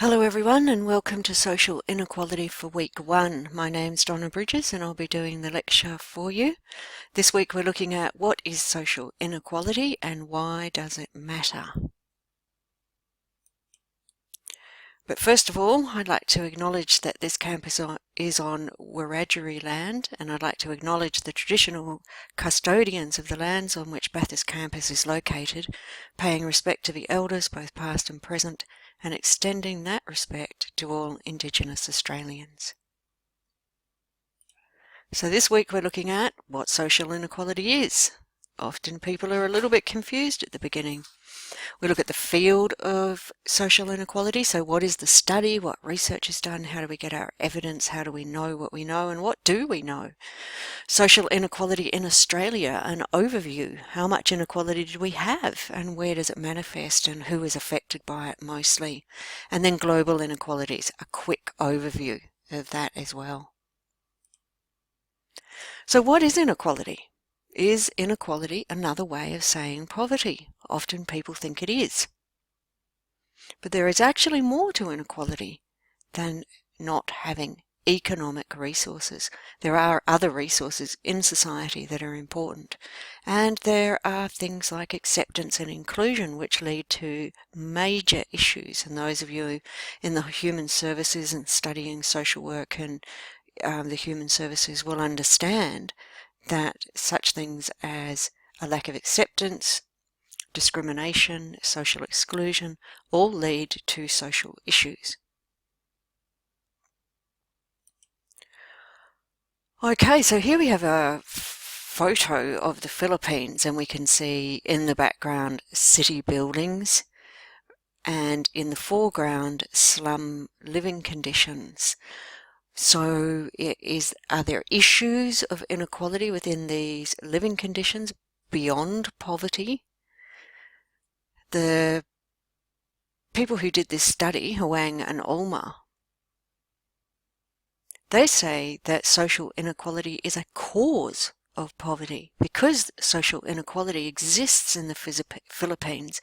Hello everyone and welcome to Social Inequality for Week 1. My name's Donna Bridges and I'll be doing the lecture for you. This week we're looking at what is social inequality and why does it matter. But first of all, I'd like to acknowledge that this campus is on Wiradjuri land, and I'd like to acknowledge the traditional custodians of the lands on which Bathurst campus is located, paying respect to the elders both past and present, and extending that respect to all Indigenous Australians. So this week we're looking at what social inequality is. Often people are a little bit confused at the beginning. We look at the field of social inequality, so what is the study, what research is done, how do we get our evidence, how do we know what we know, and what do we know? Social inequality in Australia, an overview, how much inequality do we have, and where does it manifest, and who is affected by it mostly? And then global inequalities, a quick overview of that as well. So what is inequality? Is inequality another way of saying poverty? Often people think it is. But there is actually more to inequality than not having economic resources. There are other resources in society that are important. And there are things like acceptance and inclusion which lead to major issues. And those of you in the human services and studying social work and the human services will understand that such things as a lack of acceptance, discrimination, social exclusion, all lead to social issues. Okay, so here we have a photo of the Philippines, and we can see in the background city buildings and in the foreground slum living conditions. So are there issues of inequality within these living conditions beyond poverty? The people who did this study, Huang and Ulmer, they say that social inequality is a cause of poverty. Because social inequality exists in the Philippines,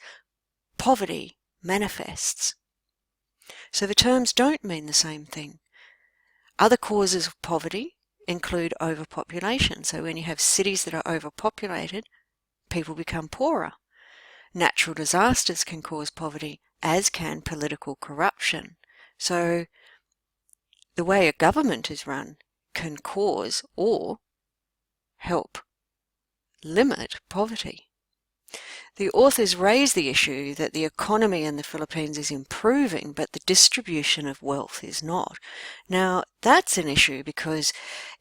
poverty manifests. So the terms don't mean the same thing. Other causes of poverty include overpopulation. So when you have cities that are overpopulated, people become poorer. Natural disasters can cause poverty, as can political corruption. So the way a government is run can cause or help limit poverty. The authors raise the issue that the economy in the Philippines is improving, but the distribution of wealth is not. Now, that's an issue because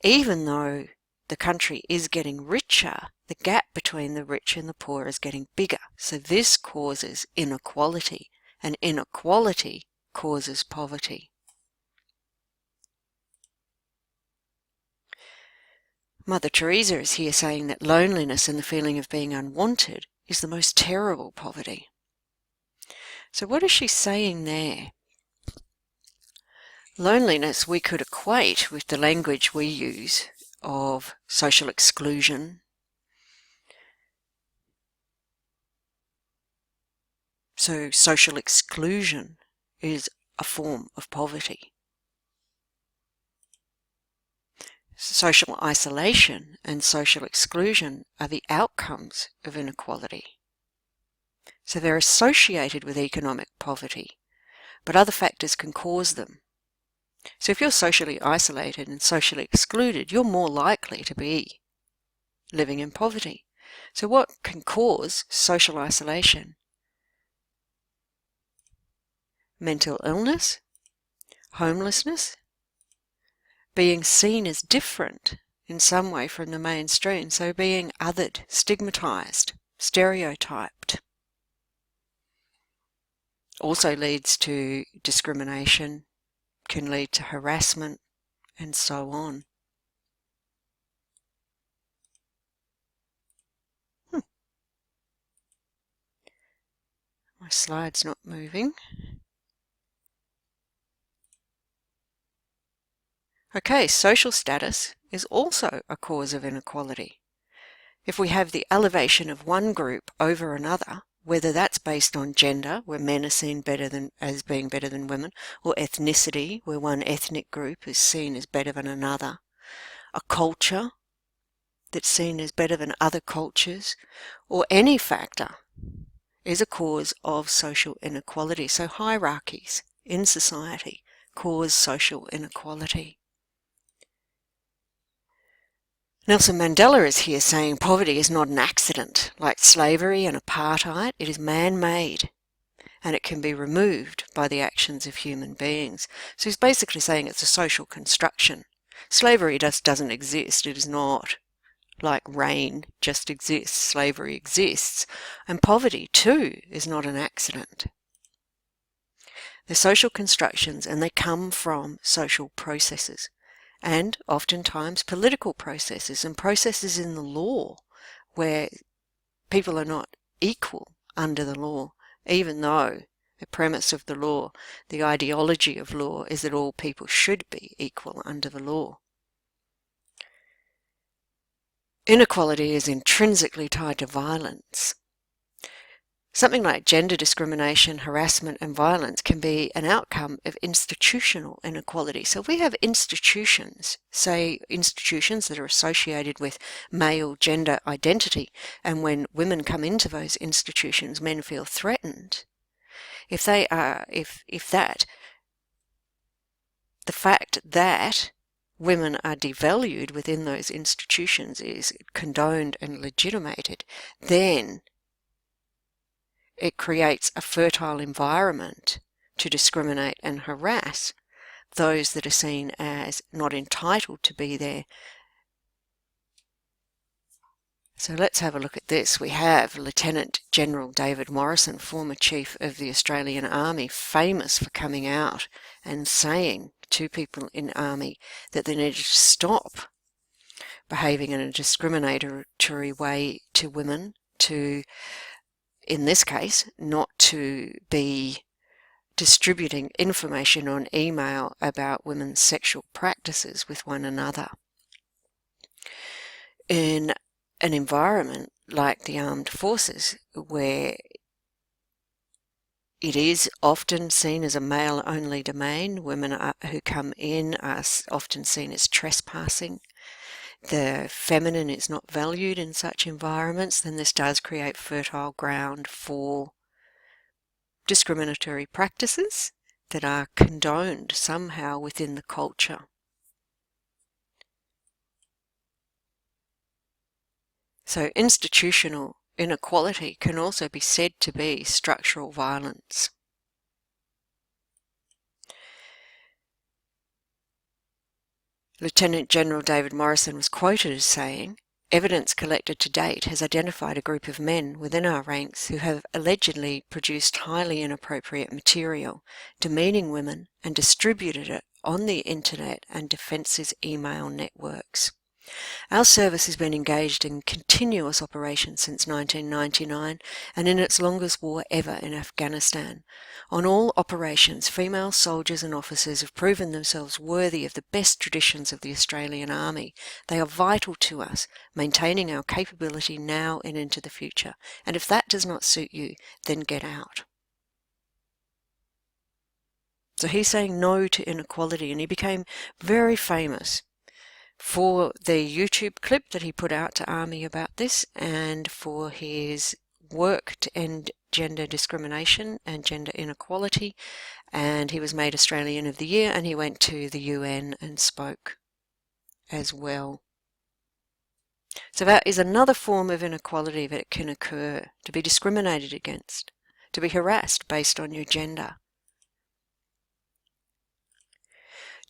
even though the country is getting richer, the gap between the rich and the poor is getting bigger. So this causes inequality, and inequality causes poverty. Mother Teresa is here saying that loneliness and the feeling of being unwanted is the most terrible poverty. So what is she saying there? Loneliness we could equate with the language we use of social exclusion. So social exclusion is a form of poverty. Social isolation and social exclusion are the outcomes of inequality. So they're associated with economic poverty, but other factors can cause them. So if you're socially isolated and socially excluded, you're more likely to be living in poverty. So what can cause social isolation? Mental illness, homelessness, being seen as different in some way from the mainstream, so being othered, stigmatized, stereotyped. Also leads to discrimination, can lead to harassment, and so on. My slide's not moving. Okay, social status is also a cause of inequality. If we have the elevation of one group over another, whether that's based on gender, where men are seen as being better than women, or ethnicity, where one ethnic group is seen as better than another, a culture that's seen as better than other cultures, or any factor, is a cause of social inequality. So hierarchies in society cause social inequality. Nelson Mandela is here saying poverty is not an accident. Like slavery and apartheid, it is man-made, and it can be removed by the actions of human beings. So he's basically saying it's a social construction. Slavery just doesn't exist. It is not like rain just exists. Slavery exists. And poverty, too, is not an accident. They're social constructions, and they come from social processes, and oftentimes political processes and processes in the law where people are not equal under the law, even though the premise of the law, the ideology of law, is that all people should be equal under the law. Inequality is intrinsically tied to violence. Something like gender discrimination, harassment, and violence can be an outcome of institutional inequality. So if we have institutions, say institutions that are associated with male gender identity, and when women come into those institutions, men feel threatened, the fact that women are devalued within those institutions is condoned and legitimated, then it creates a fertile environment to discriminate and harass those that are seen as not entitled to be there. So let's have a look at this. We have Lieutenant General David Morrison, former Chief of the Australian Army, famous for coming out and saying to people in Army that they needed to stop behaving in a discriminatory way to women, to, in this case, not to be distributing information on email about women's sexual practices with one another. In an environment like the armed forces, where it is often seen as a male-only domain, women who come in are often seen as trespassing, the feminine is not valued in such environments, then this does create fertile ground for discriminatory practices that are condoned somehow within the culture. So institutional inequality can also be said to be structural violence. Lieutenant General David Morrison was quoted as saying, "Evidence collected to date has identified a group of men within our ranks who have allegedly produced highly inappropriate material, demeaning women, and distributed it on the internet and Defence's email networks. Our service has been engaged in continuous operations since 1999 and in its longest war ever in Afghanistan. On all operations, female soldiers and officers have proven themselves worthy of the best traditions of the Australian Army. They are vital to us, maintaining our capability now and into the future. And if that does not suit you, then get out." So he's saying no to inequality, and he became very famous for the YouTube clip that he put out to Army about this, and for his work to end gender discrimination and gender inequality. And he was made Australian of the Year, and he went to the UN and spoke as well. So that is another form of inequality that can occur, to be discriminated against, to be harassed based on your gender.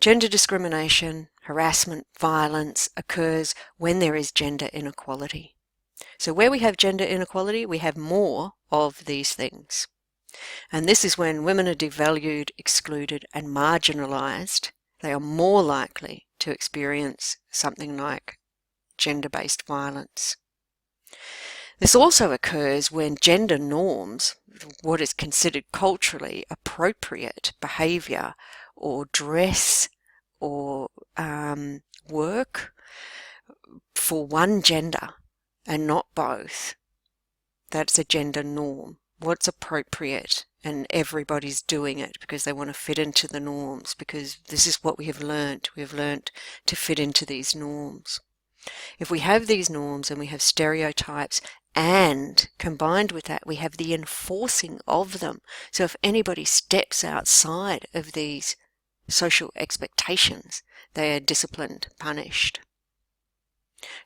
Gender discrimination, harassment, violence occurs when there is gender inequality. So where we have gender inequality, we have more of these things. And this is when women are devalued, excluded, and marginalised. They are more likely to experience something like gender-based violence. This also occurs when gender norms, what is considered culturally appropriate behaviour or dress or work for one gender and not both, that's a gender norm. what's appropriate, and everybody's doing it because they want to fit into the norms, because this is what we have learnt. We have learnt to fit into these norms. If we have these norms and we have stereotypes, and combined with that we have the enforcing of them, so if anybody steps outside of these social expectations, they are disciplined, punished.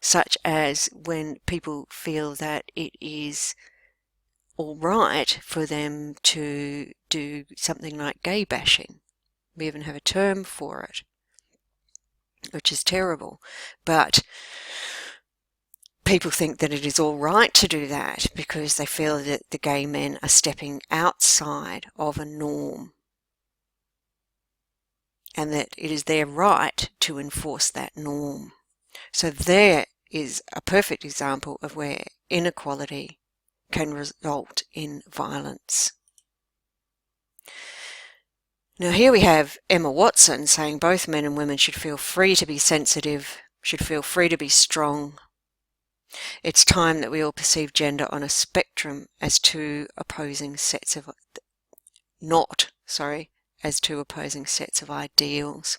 Such as when people feel that it is all right for them to do something like gay bashing. We even have a term for it, which is terrible. But people think that it is all right to do that because they feel that the gay men are stepping outside of a norm, and that it is their right to enforce that norm. So there is a perfect example of where inequality can result in violence. Now here we have Emma Watson saying both men and women should feel free to be sensitive, should feel free to be strong. It's time that we all perceive gender on a spectrum as two opposing sets of as two opposing sets of ideals.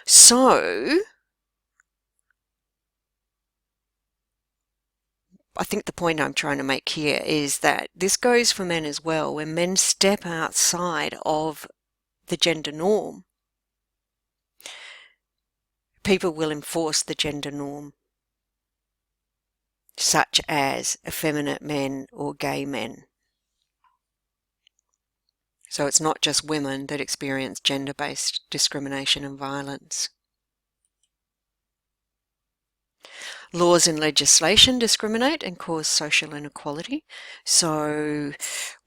So I think the point I'm trying to make here is that this goes for men as well. When men step outside of the gender norm, people will enforce the gender norm, such as effeminate men or gay men. So it's not just women that experience gender-based discrimination and violence. Laws and legislation discriminate and cause social inequality. So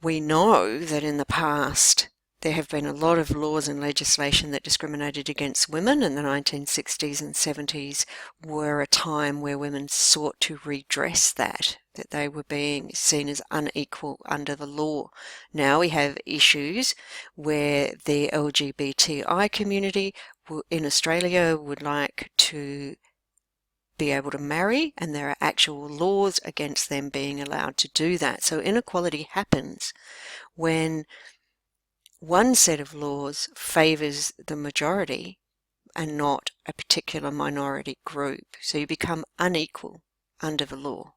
we know that in the past there have been a lot of laws and legislation that discriminated against women, and the 1960s and 70s were a time where women sought to redress that they were being seen as unequal under the law. Now we have issues where the LGBTI community in Australia would like to be able to marry, and there are actual laws against them being allowed to do that. So inequality happens when one set of laws favours the majority and not a particular minority group. So you become unequal under the law.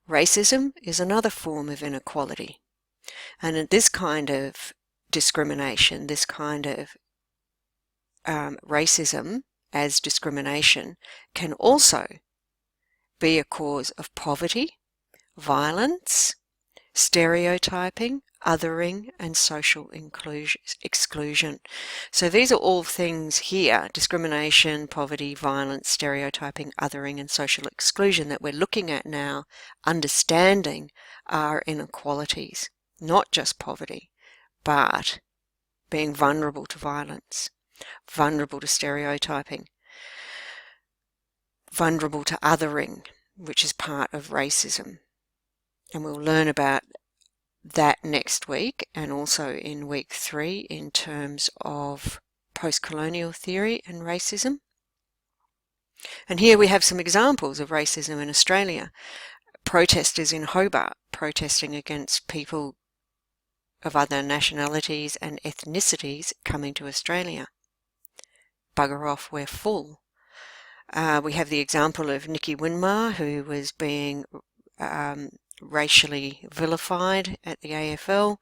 Racism is another form of inequality. And in this kind of discrimination, this kind of racism as discrimination can also be a cause of poverty, violence, stereotyping, othering, and social exclusion. So these are all things here: discrimination, poverty, violence, stereotyping, othering, and social exclusion that we're looking at now, understanding are inequalities, not just poverty, but being vulnerable to violence, vulnerable to stereotyping, vulnerable to othering, which is part of racism. And we'll learn about that next week, and also in week 3 in terms of post-colonial theory and racism. And here we have some examples of racism in Australia. Protesters in Hobart protesting against people of other nationalities and ethnicities coming to Australia. Bugger off, we're full. We have the example of Nicky Winmar, who was being racially vilified at the AFL.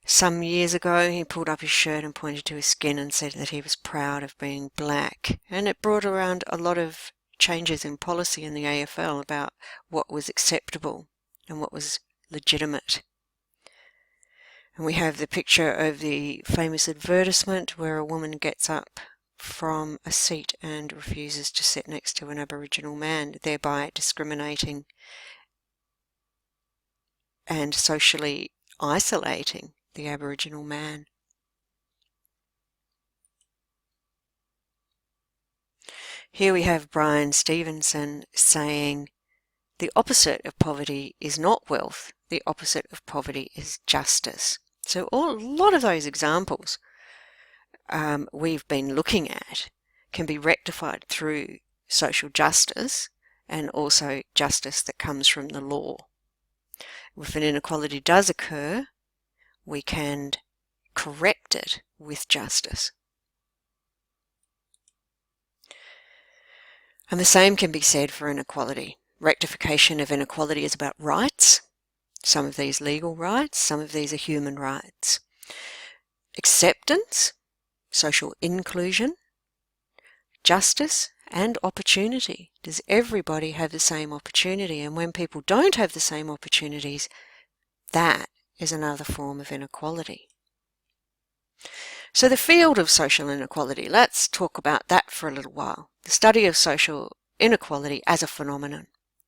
Some years ago he pulled up his shirt and pointed to his skin and said that he was proud of being black, and it brought around a lot of changes in policy in the AFL about what was acceptable and what was legitimate. And we have the picture of the famous advertisement where a woman gets up from a seat and refuses to sit next to an Aboriginal man, thereby discriminating and socially isolating the Aboriginal man. Here we have Brian Stevenson saying, the opposite of poverty is not wealth, the opposite of poverty is justice. So a lot of those examples we've been looking at can be rectified through social justice and also justice that comes from the law. If an inequality does occur, we can correct it with justice. And the same can be said for inequality. Rectification of inequality is about rights. Some of these legal rights, some of these are human rights. Acceptance, social inclusion, justice, and opportunity. Does everybody have the same opportunity? And when people don't have the same opportunities, that is another form of inequality. So the field of social inequality, let's talk about that for a little while. The study of social inequality as a phenomenon,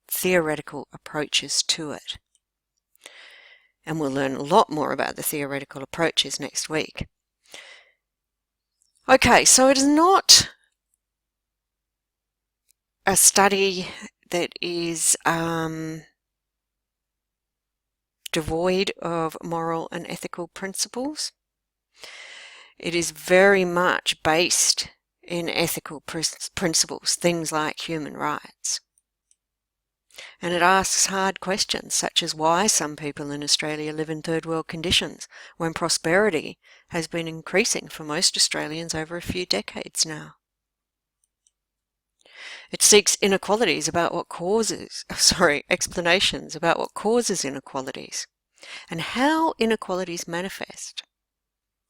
theoretical approaches to it. And we'll learn a lot more about the theoretical approaches next week. Okay, so it is not a study that is devoid of moral and ethical principles. It is very much based in ethical principles, things like human rights. And it asks hard questions, such as why some people in Australia live in third world conditions when prosperity has been increasing for most Australians over a few decades now. It seeks explanations about what causes inequalities and how inequalities manifest.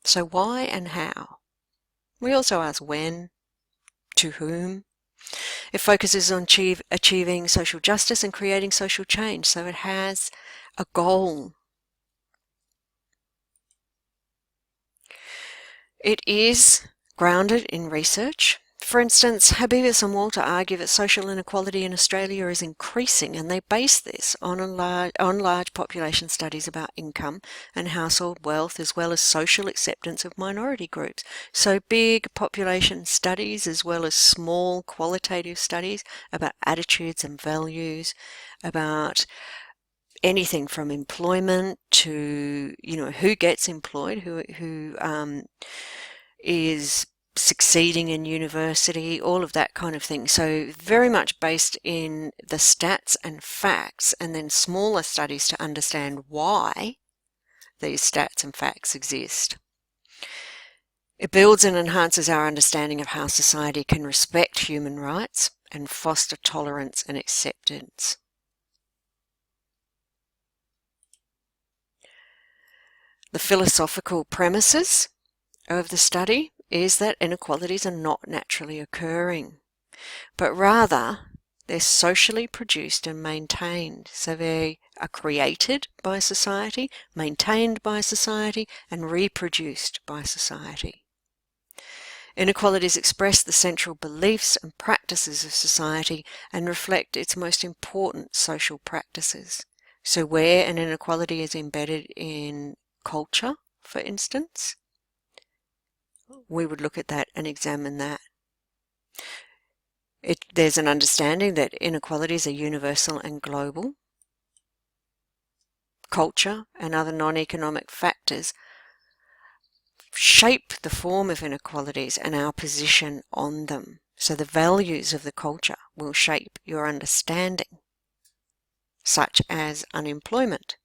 So why and how? We also ask when, to whom. It focuses on achieving social justice and creating social change, so it has a goal. It is grounded in research. For instance, Habibus and Walter argue that social inequality in Australia is increasing, and they base this on large population studies about income and household wealth, as well as social acceptance of minority groups. So big population studies as well as small qualitative studies about attitudes and values, about anything from employment to, who gets employed, who is succeeding in university, all of that kind of thing. So very much based in the stats and facts, and then smaller studies to understand why these stats and facts exist. It builds and enhances our understanding of how society can respect human rights and foster tolerance and acceptance. The philosophical premises of the study is that inequalities are not naturally occurring, but rather they're socially produced and maintained. So they are created by society, maintained by society, and reproduced by society. Inequalities express the central beliefs and practices of society and reflect its most important social practices. So where an inequality is embedded in culture, for instance, we would look at that and examine that. There's an understanding that inequalities are universal and global. Culture and other non-economic factors shape the form of inequalities and our position on them. So the values of the culture will shape your understanding, such as unemployment.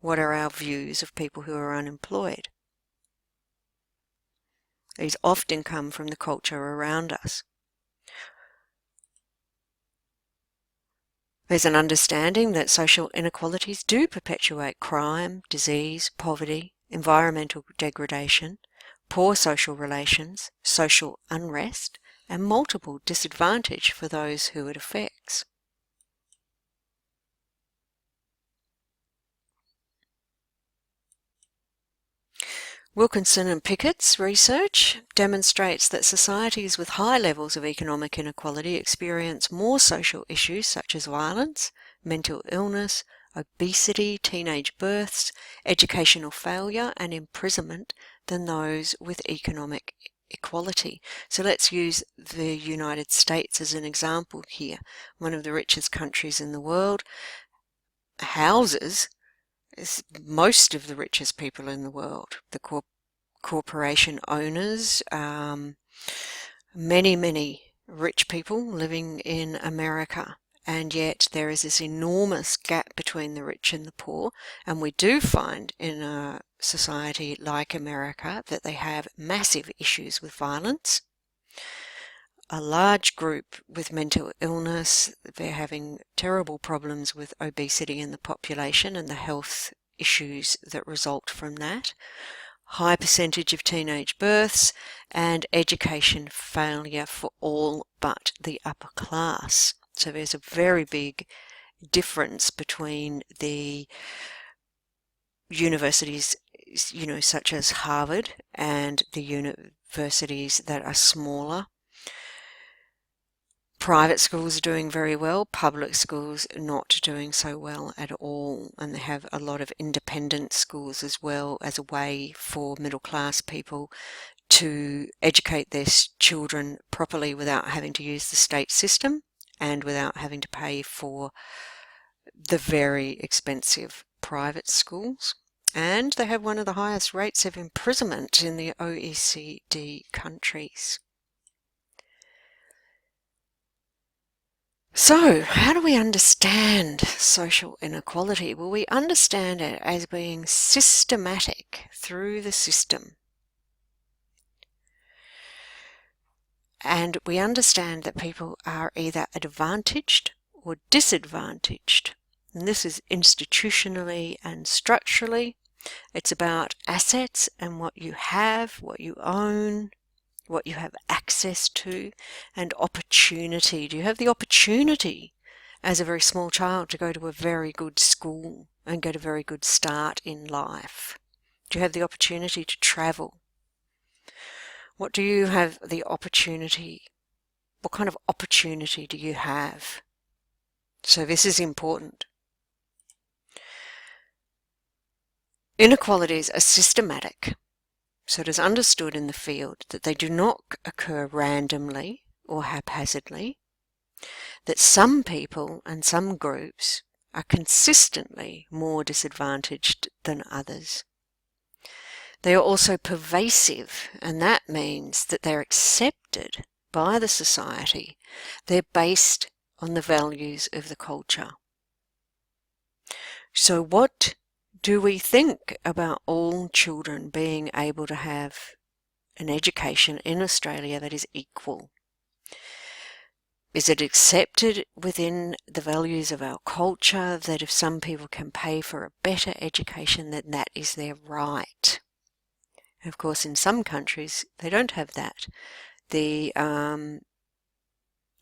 What are our views of people who are unemployed? These often come from the culture around us. There's an understanding that social inequalities do perpetuate crime, disease, poverty, environmental degradation, poor social relations, social unrest, and multiple disadvantage for those who it affects. Wilkinson and Pickett's research demonstrates that societies with high levels of economic inequality experience more social issues such as violence, mental illness, obesity, teenage births, educational failure, and imprisonment than those with economic equality. So let's use the United States as an example here. One of the richest countries in the world houses most of the richest people in the world, the corporation owners, many rich people living in America, and yet there is this enormous gap between the rich and the poor, and we do find in a society like America that they have massive issues with violence, a large group with mental illness, they're having terrible problems with obesity in the population and the health issues that result from that, high percentage of teenage births, and education failure for all but the upper class. So there's a very big difference between the universities, such as Harvard, and the universities that are smaller. Private schools are doing very well, public schools not doing so well at all, and they have a lot of independent schools as well as a way for middle class people to educate their children properly without having to use the state system and without having to pay for the very expensive private schools. And they have one of the highest rates of imprisonment in the OECD countries. So, how do we understand social inequality? Well, we understand it as being systematic through the system. And we understand that people are either advantaged or disadvantaged. And this is institutionally and structurally. It's about assets and what you have, what you own, what you have access to, and opportunity. Do you have the opportunity as a very small child to go to a very good school and get a very good start in life? Do you have the opportunity to travel? What do you have the opportunity? What kind of opportunity do you have? So this is important. Inequalities are systematic. So it is understood in the field that they do not occur randomly or haphazardly, that some people and some groups are consistently more disadvantaged than others. They are also pervasive, and that means that they're accepted by the society. They're based on the values of the culture. So what do we think about all children being able to have an education in Australia that is equal? Is it accepted within the values of our culture that if some people can pay for a better education, then that is their right? Of course, in some countries, they don't have that. The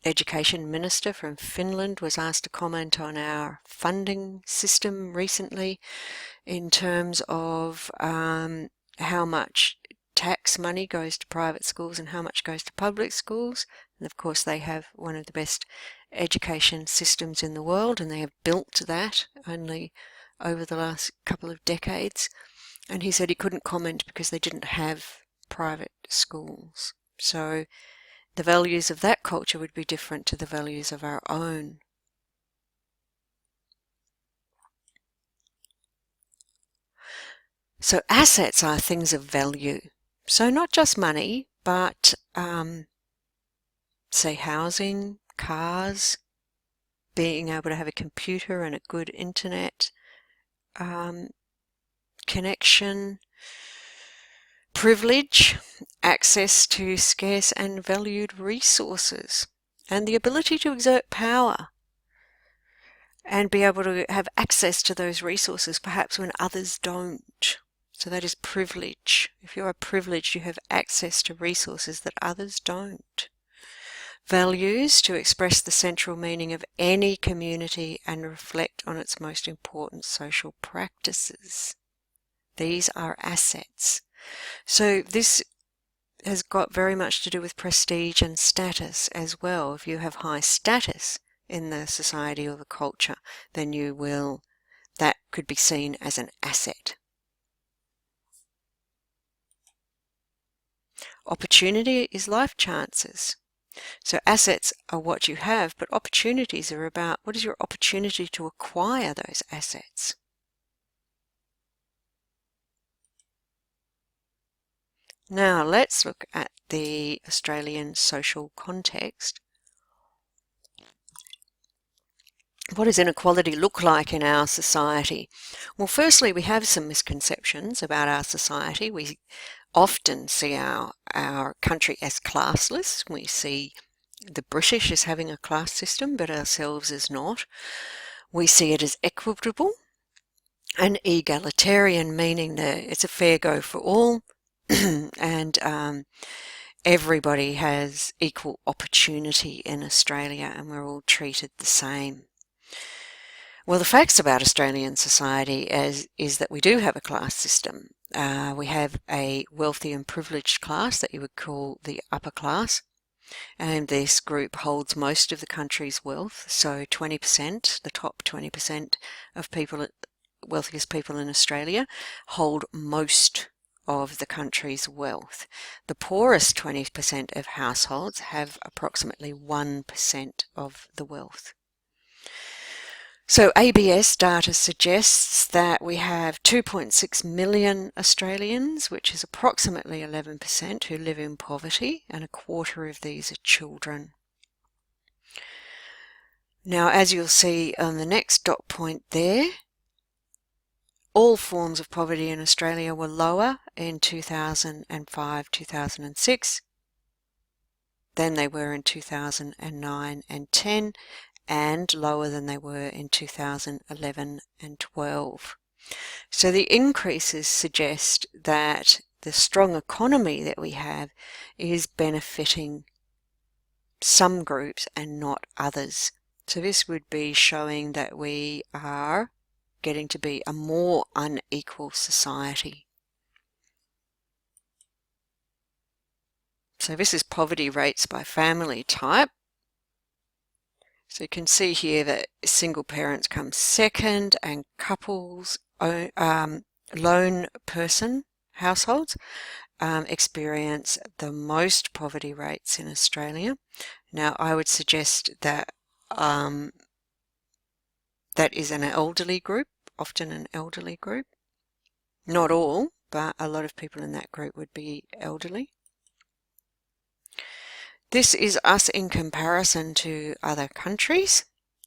education minister from Finland was asked to comment on our funding system recently in terms of how much tax money goes to private schools and how much goes to public schools. And of course, they have one of the best education systems in the world, and they have built that only over the last couple of decades. And he said he couldn't comment because they didn't have private schools. So the values of that culture would be different to the values of our own. So assets are things of value. So not just money, but say housing, cars, being able to have a computer and a good internet connection, privilege, access to scarce and valued resources, and the ability to exert power and be able to have access to those resources perhaps when others don't. So that is privilege. If you are privileged, you have access to resources that others don't. Values, to express the central meaning of any community and reflect on its most important social practices. These are assets. So this has got very much to do with prestige and status as well. If you have high status in the society or the culture, then that could be seen as an asset. Opportunity is life chances. So assets are what you have, but opportunities are about what is your opportunity to acquire those assets. Now let's look at the Australian social context. What does inequality look like in our society? Well, firstly, we have some misconceptions about our society. We often see our country as classless. We see the British as having a class system, but ourselves as not. We see it as equitable and egalitarian, meaning that it's a fair go for all and everybody has equal opportunity in Australia and we're all treated the same. Well, the facts about Australian society is that we do have a class system. We have a wealthy and privileged class that you would call the upper class, and this group holds most of the country's wealth. So 20%, the top 20% of people, wealthiest people in Australia, hold most of the country's wealth. The poorest 20% of households have approximately 1% of the wealth. So ABS data suggests that we have 2.6 million Australians, which is approximately 11%, who live in poverty, and a quarter of these are children. Now, as you'll see on the next dot point there, all forms of poverty in Australia were lower in 2005-2006 than they were in 2009 and 10, and lower than they were in 2011 and 12. So the increases suggest that the strong economy that we have is benefiting some groups and not others. So this would be showing that we are getting to be a more unequal society. So this is poverty rates by family type. So you can see here that single parents come second and couples, lone person households experience the most poverty rates in Australia. Now I would suggest that that is an elderly group, often an elderly group. Not all, but a lot of people in that group would be elderly. This is us in comparison to other countries.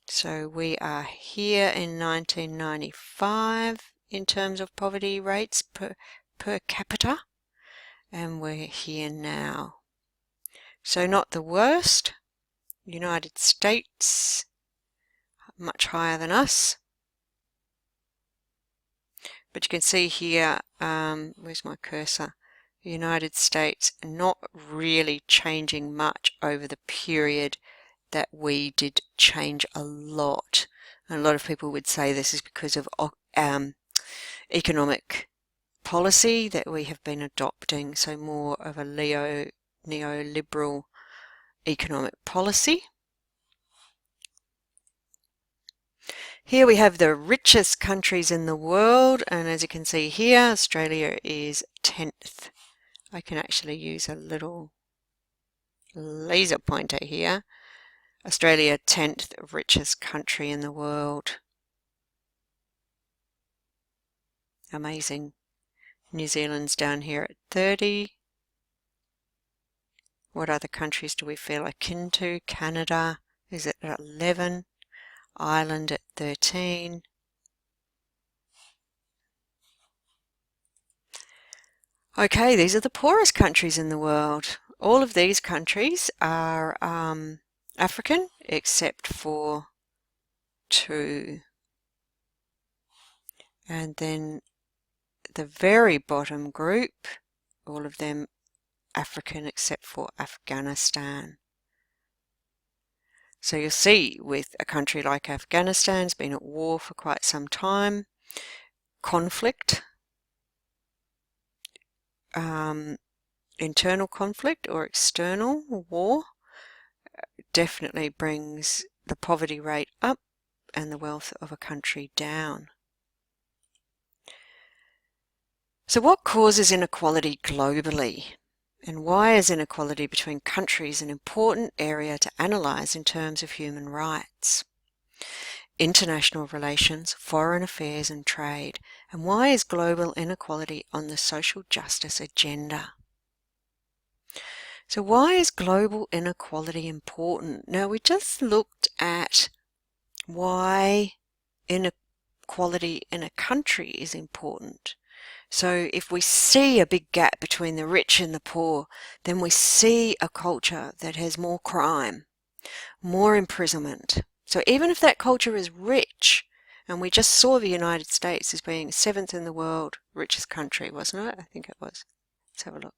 So we are here in 1995 in terms of poverty rates per capita, and we're here now. So not the worst. United States, much higher than us. But you can see here, where's my cursor? The United States not really changing much over the period that we did change a lot. And a lot of people would say this is because of economic policy that we have been adopting, so more of a neoliberal economic policy. Here we have the richest countries in the world, and as you can see here, Australia is 10th. I can actually use a little laser pointer here. Australia, 10th richest country in the world. Amazing. New Zealand's down here at 30. What other countries do we feel akin to? Canada is at 11. Ireland at 13. Okay, these are the poorest countries in the world. All of these countries are African, except for 2. And then the very bottom group, all of them African except for Afghanistan. So you'll see with a country like Afghanistan, it's been at war for quite some time, conflict, internal conflict or external war definitely brings the poverty rate up and the wealth of a country down. So what causes inequality globally? And why is inequality between countries an important area to analyse in terms of human rights? International relations, foreign affairs and trade. And why is global inequality on the social justice agenda? So why is global inequality important? Now we just looked at why inequality in a country is important. So if we see a big gap between the rich and the poor, then we see a culture that has more crime, more imprisonment. So even if that culture is rich, and we just saw the United States as being seventh in the world richest country, wasn't it? I think it was. Let's have a look.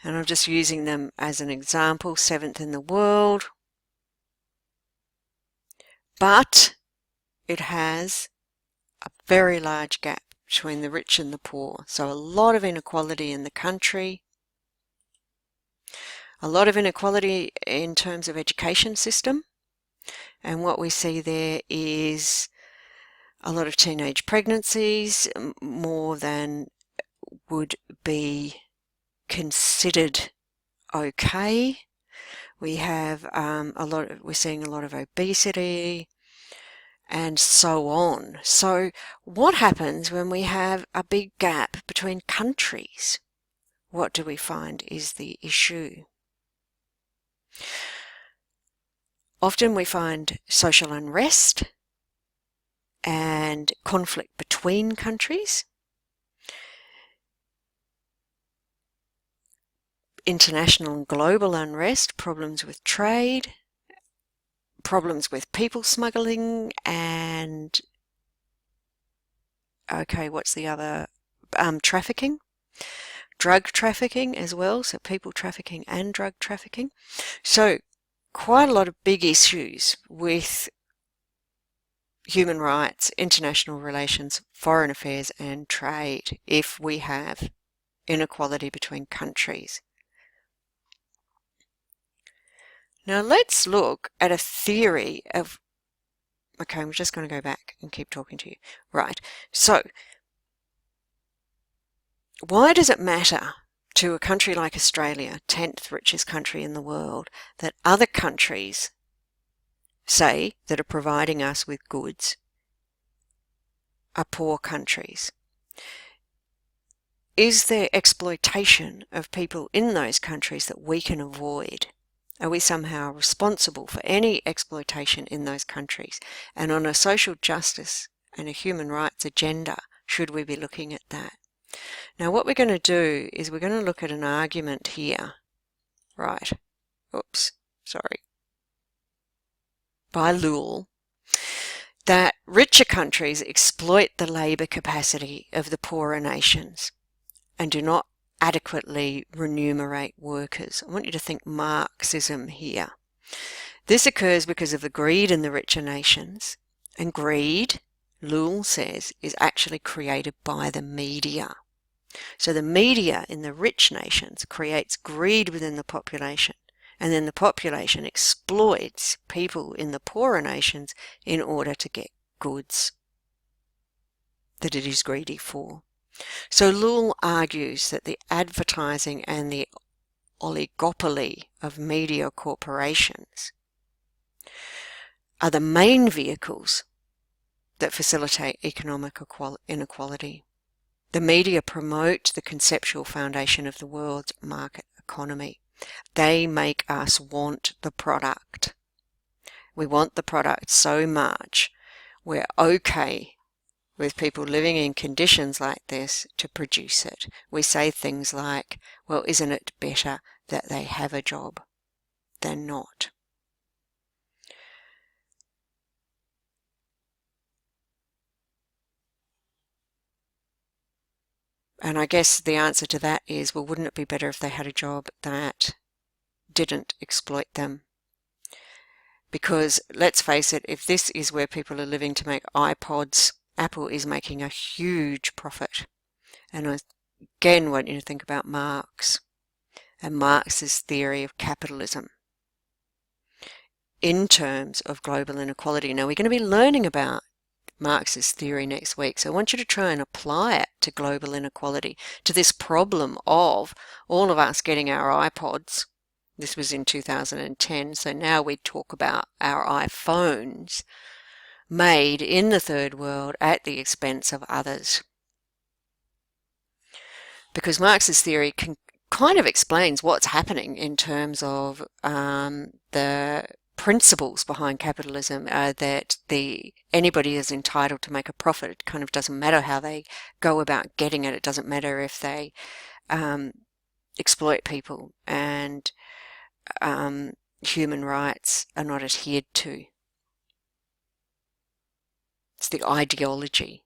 And I'm just using them as an example, seventh in the world. But it has a very large gap between the rich and the poor. So a lot of inequality in the country, a lot of inequality in terms of education system. And what we see there is a lot of teenage pregnancies, more than would be considered okay. We have we're seeing a lot of obesity and so on. So what happens when we have a big gap between countries? What do we find is the issue? Often we find social unrest and conflict between countries, international and global unrest, problems with trade, problems with people smuggling, and what's the other? Trafficking, drug trafficking as well, so people trafficking and drug trafficking. So quite a lot of big issues with human rights, international relations, foreign affairs and trade if we have inequality between countries. Now let's look at a theory of, okay, I'm just going to go back and keep talking to you. Right, so why does it matter to a country like Australia, 10th richest country in the world, that other countries, say, that are providing us with goods are poor countries? Is there exploitation of people in those countries that we can avoid? Are we somehow responsible for any exploitation in those countries? And on a social justice and a human rights agenda, should we be looking at that? Now what we're going to do is we're going to look at an argument here, right, by Lowell, that richer countries exploit the labour capacity of the poorer nations and do not adequately remunerate workers. I want you to think Marxism here. This occurs because of the greed in the richer nations, and greed, Lowell says, is actually created by the media. So the media in the rich nations creates greed within the population, and then the population exploits people in the poorer nations in order to get goods that it is greedy for. So Lowell argues that the advertising and the oligopoly of media corporations are the main vehicles that facilitate economic inequality. The media promote the conceptual foundation of the world's market economy. They make us want the product. We want the product so much, we're okay with people living in conditions like this to produce it. We say things like, well, isn't it better that they have a job than not? And I guess the answer to that is, well, wouldn't it be better if they had a job that didn't exploit them? Because let's face it, if this is where people are living to make iPods, Apple is making a huge profit. And I again want you to think about Marx and Marx's theory of capitalism in terms of global inequality. Now we're going to be learning about Marx's theory next week, so I want you to try and apply it to global inequality, to this problem of all of us getting our iPods. This was in 2010, so now we talk about our iPhones made in the third world at the expense of others. Because Marx's theory kind of explains what's happening in terms of the principles behind capitalism are that anybody is entitled to make a profit. It kind of doesn't matter how they go about getting it. It doesn't matter if they exploit people, and human rights are not adhered to. It's the ideology.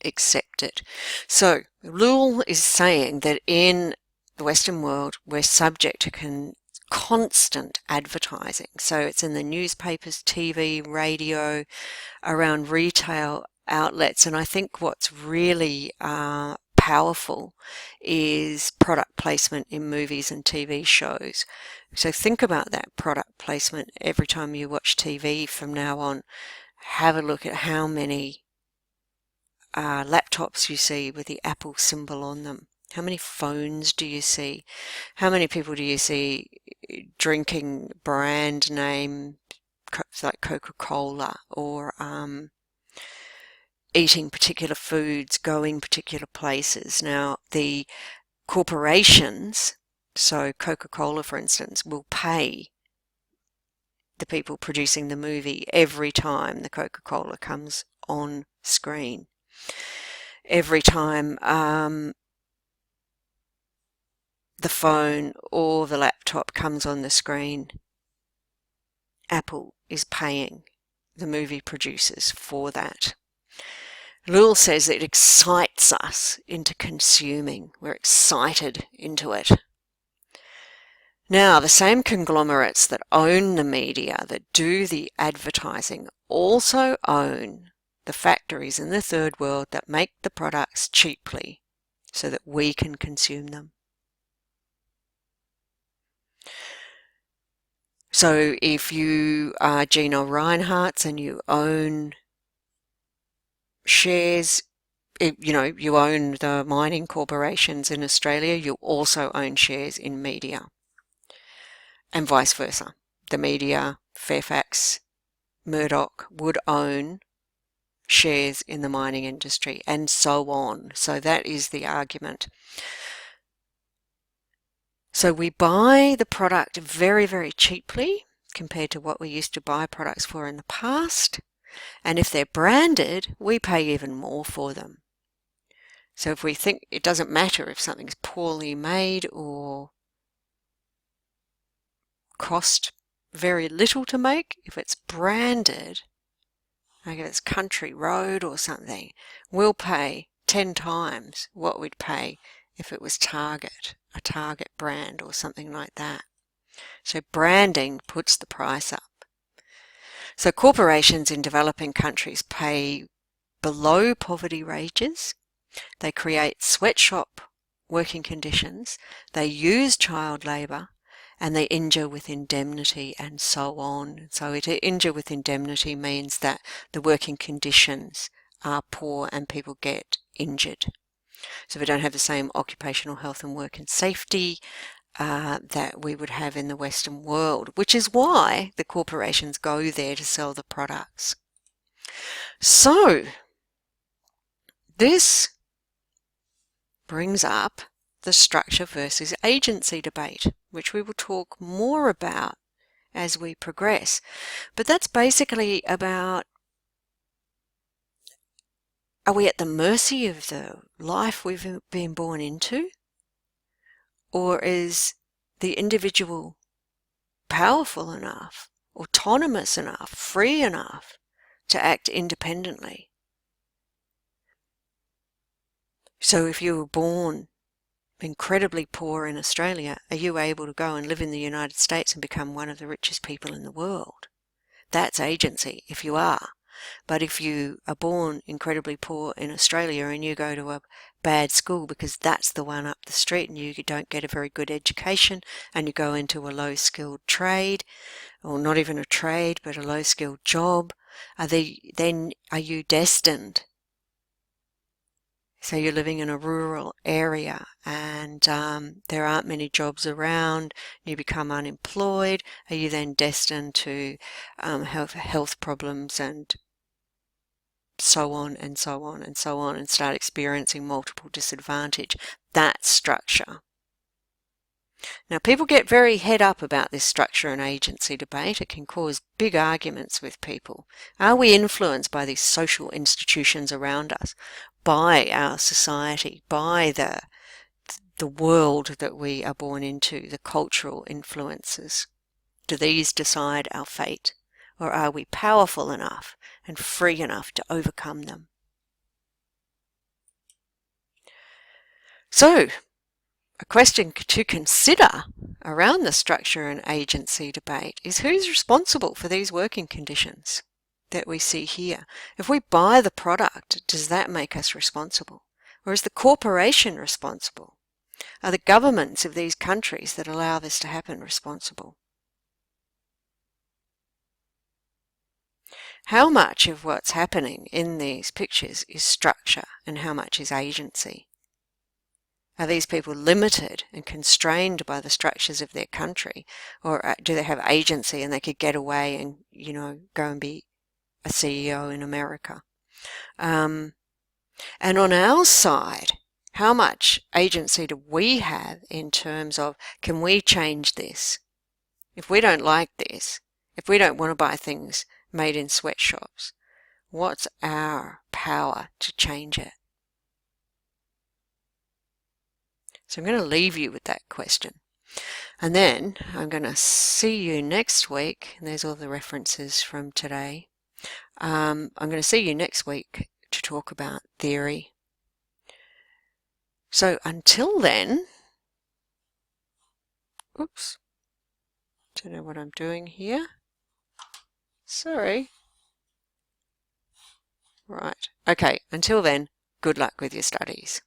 Accept it. So Lul is saying that in the Western world we're subject to constant advertising. So it's in the newspapers, TV, radio, around retail outlets, and I think what's really powerful is product placement in movies and TV shows. So think about that product placement every time you watch TV from now on. Have a look at how many laptops you see with the Apple symbol on them. How many phones do you see? How many people do you see drinking brand name like Coca-Cola, or eating particular foods, going particular places? Now, the corporations, so Coca-Cola for instance, will pay the people producing the movie every time the Coca-Cola comes on screen. Every time the phone or the laptop comes on the screen, Apple is paying the movie producers for that. Lul says it excites us into consuming. We're excited into it. Now, the same conglomerates that own the media, that do the advertising, also own the factories in the third world that make the products cheaply so that we can consume them. So if you are Gino Reinhardt's and you own shares, you own the mining corporations in Australia, you also own shares in media, and vice versa. The media, Fairfax, Murdoch would own shares in the mining industry, and so on. So that is the argument. So we buy the product very, very cheaply compared to what we used to buy products for in the past. And if they're branded, we pay even more for them. So if we think it doesn't matter if something's poorly made or cost very little to make, if it's branded, like if it's Country Road or something, we'll pay 10 times what we'd pay if it was Target, a Target brand or something like that. So branding puts the price up. So corporations in developing countries pay below poverty wages. They create sweatshop working conditions. They use child labour, and they injure with indemnity, and so on. So to injure with indemnity means that the working conditions are poor and people get injured. So we don't have the same occupational health and work and safety that we would have in the Western world, which is why the corporations go there to sell the products. So this brings up the structure versus agency debate, which we will talk more about as we progress. But that's basically about, are we at the mercy of the life we've been born into? Or is the individual powerful enough, autonomous enough, free enough to act independently? So if you were born incredibly poor in Australia, are you able to go and live in the United States and become one of the richest people in the world? That's agency, if you are. But if you are born incredibly poor in Australia and you go to a bad school because that's the one up the street and you don't get a very good education and you go into a low-skilled trade, or not even a trade but a low-skilled job, then are you destined? So you're living in a rural area and there aren't many jobs around, you become unemployed. Are you then destined to have health problems and so on and so on and so on, and start experiencing multiple disadvantage? That structure. Now, people get very head up about this structure and agency debate. It can cause big arguments with people. Are we influenced by these social institutions around us, by our society, by the world that we are born into, the cultural influences? Do these decide our fate, or are we powerful enough and free enough to overcome them? So, a question to consider around the structure and agency debate is who's responsible for these working conditions that we see here? If we buy the product, does that make us responsible? Or is the corporation responsible? Are the governments of these countries that allow this to happen responsible? How much of what's happening in these pictures is structure and how much is agency? Are these people limited and constrained by the structures of their country, or do they have agency and they could get away and, go and be a CEO in America? And on our side, how much agency do we have in terms of, can we change this? If we don't like this, if we don't want to buy things made in sweatshops, what's our power to change it? So I'm going to leave you with that question. And then I'm going to see you next week, and there's all the references from today. I'm going to see you next week to talk about theory. So until then, oops, don't know what I'm doing here. Sorry. Right. Okay, until then, good luck with your studies.